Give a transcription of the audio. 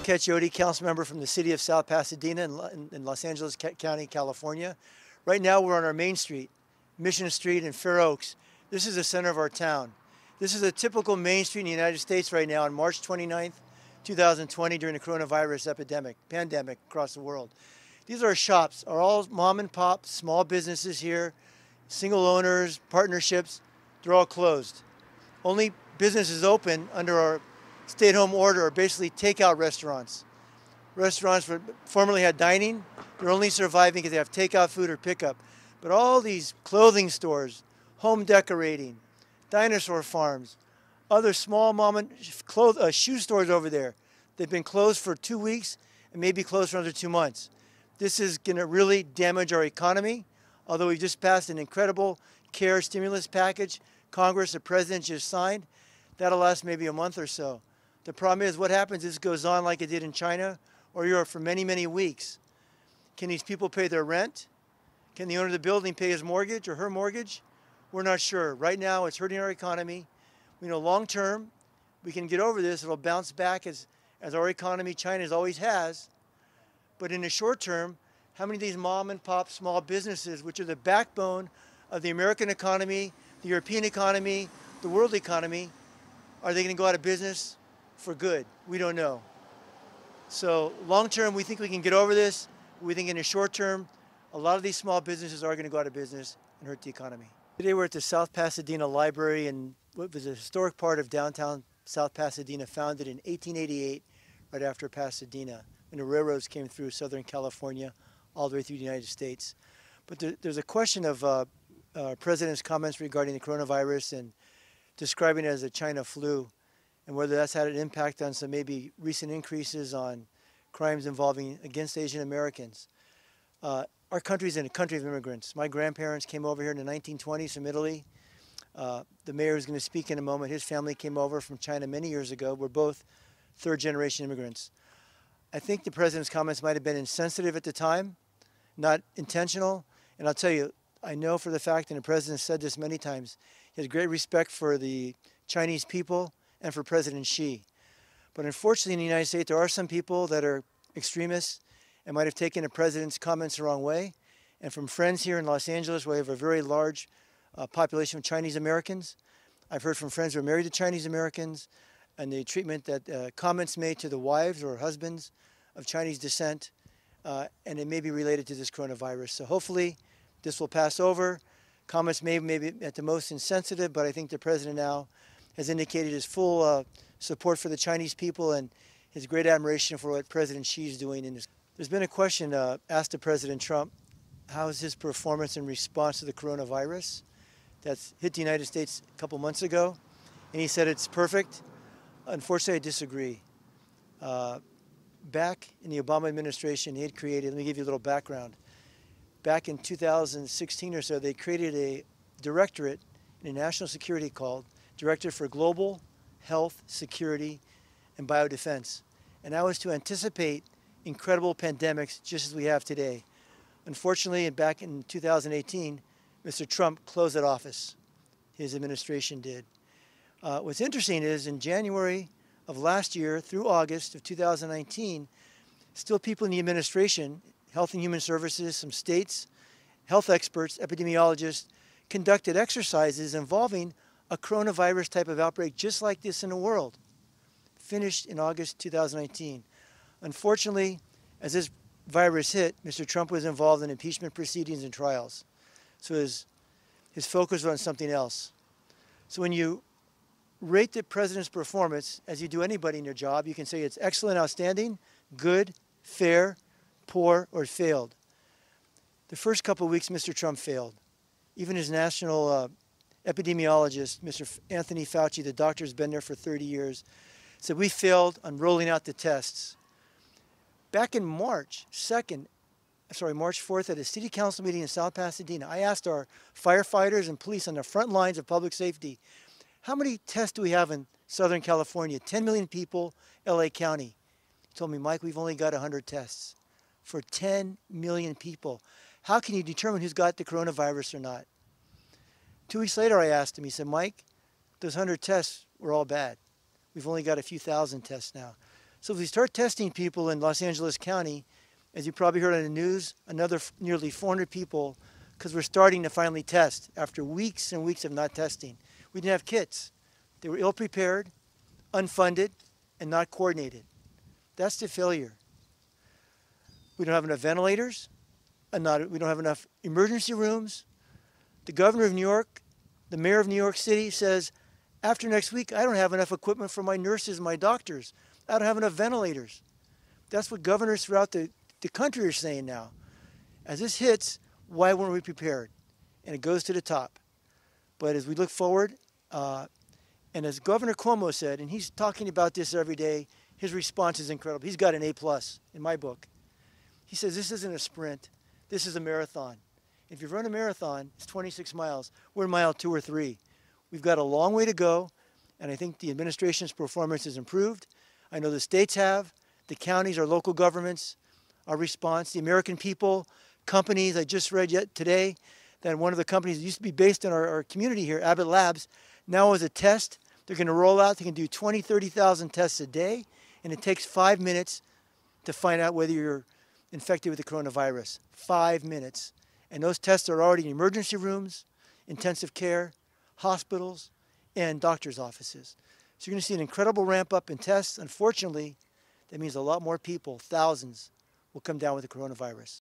Caccioti, council member from the city of South Pasadena in Los Angeles County, California. Right now we're on our main street, Mission Street in Fair Oaks. This is the center of our town. This is a typical main street in the United States right now on March 29th, 2020 during the coronavirus pandemic across the world. These are our shops, are all mom and pop, small businesses here, single owners, partnerships, they're all closed. Only businesses open under our stay-at-home order are basically takeout restaurants. Restaurants formerly had dining, they're only surviving because they have takeout food or pickup. But all these clothing stores, home decorating, dinosaur farms, other small mom and shoe stores over there, they've been closed for 2 weeks and maybe closed for another 2 months. This is going to really damage our economy, although we've just passed an incredible CARE stimulus package Congress, the president just signed. That'll last maybe a month or so. The problem is what happens is it goes on like it did in China or Europe for many, many weeks. Can these people pay their rent? Can the owner of the building pay his mortgage or her mortgage? We're not sure. Right now it's hurting our economy. We know long term we can get over this. It'll bounce back as our economy, China's always has. But in the short term, how many of these mom and pop small businesses, which are the backbone of the American economy, the European economy, the world economy, are they going to go out of business for good? We don't know. So long term, we think we can get over this. We think in the short term, a lot of these small businesses are going to go out of business and hurt the economy. Today we're at the South Pasadena Library in what was a historic part of downtown South Pasadena, founded in 1888, right after Pasadena, when the railroads came through Southern California all the way through the United States. But there's a question of President's comments regarding the coronavirus and describing it as a China flu, and whether that's had an impact on some maybe recent increases on crimes involving against Asian Americans. Our country's a country of immigrants. My grandparents came over here in the 1920s from Italy. The mayor is going to speak in a moment. His family came over from China many years ago. We're both third-generation immigrants. I think the president's comments might have been insensitive at the time, not intentional. And I'll tell you, I know for the fact, and the president said this many times, he has great respect for the Chinese people and for President Xi. But unfortunately in the United States, there are some people that are extremists and might have taken the president's comments the wrong way. And from friends here in Los Angeles, where we have a very large population of Chinese Americans, I've heard from friends who are married to Chinese Americans, and the treatment that comments made to the wives or husbands of Chinese descent, and it may be related to this coronavirus. So hopefully this will pass over. Comments may be at the most insensitive, but I think the president now has indicated his full support for the Chinese people and his great admiration for what President Xi is doing in this. There's been a question asked to President Trump, how is his performance in response to the coronavirus that's hit the United States a couple months ago? And he said it's perfect. Unfortunately, I disagree. Back in the Obama administration, he had created, let me give you a little background. Back in 2016 or so, they created a directorate in national security called Director for Global Health, Security, and Biodefense. And that was to anticipate incredible pandemics just as we have today. Unfortunately, back in 2018, Mr. Trump closed that office. His administration did. What's interesting is in January of last year through August of 2019, still people in the administration, Health and Human Services, some states, health experts, epidemiologists, conducted exercises involving a coronavirus type of outbreak just like this in the world. Finished in August 2019. Unfortunately, as this virus hit, Mr. Trump was involved in impeachment proceedings and trials. So his focus was on something else. So when you rate the president's performance, as you do anybody in your job, you can say it's excellent, outstanding, good, fair, poor, or failed. The first couple of weeks, Mr. Trump failed. Even his national epidemiologist, Mr. Anthony Fauci, the doctor who's been there for 30 years, said we failed on rolling out the tests. Back in March 4th at a city council meeting in South Pasadena, I asked our firefighters and police on the front lines of public safety, how many tests do we have in Southern California? 10 million people, LA County. He told me, Mike, we've only got 100 tests for 10 million people. How can you determine who's got the coronavirus or not? 2 weeks later, I asked him, he said, Mike, those 100 tests were all bad. We've only got a few thousand tests now. So if we start testing people in Los Angeles County, as you probably heard on the news, another nearly 400 people, because we're starting to finally test after weeks and weeks of not testing. We didn't have kits. They were ill-prepared, unfunded, and not coordinated. That's the failure. We don't have enough ventilators, we don't have enough emergency rooms. The governor of New York, the mayor of New York City says, after next week, I don't have enough equipment for my nurses and my doctors. I don't have enough ventilators. That's what governors throughout the country are saying now. As this hits, why weren't we prepared? And it goes to the top. But as we look forward, and as Governor Cuomo said, and he's talking about this every day, his response is incredible. He's got an A+ in my book. He says, this isn't a sprint. This is a marathon. If you run a marathon, it's 26 miles. We're in mile 2 or 3. We've got a long way to go, and I think the administration's performance has improved. I know the states have, the counties, our local governments, our response, the American people, companies. I just read yet today that one of the companies that used to be based in our community here, Abbott Labs, now as a test, they're going to roll out, they can do 20, 30,000 tests a day, and it takes 5 minutes to find out whether you're infected with the coronavirus. 5 minutes. And those tests are already in emergency rooms, intensive care, hospitals, and doctors' offices. So you're going to see an incredible ramp up in tests. Unfortunately, that means a lot more people, thousands, will come down with the coronavirus.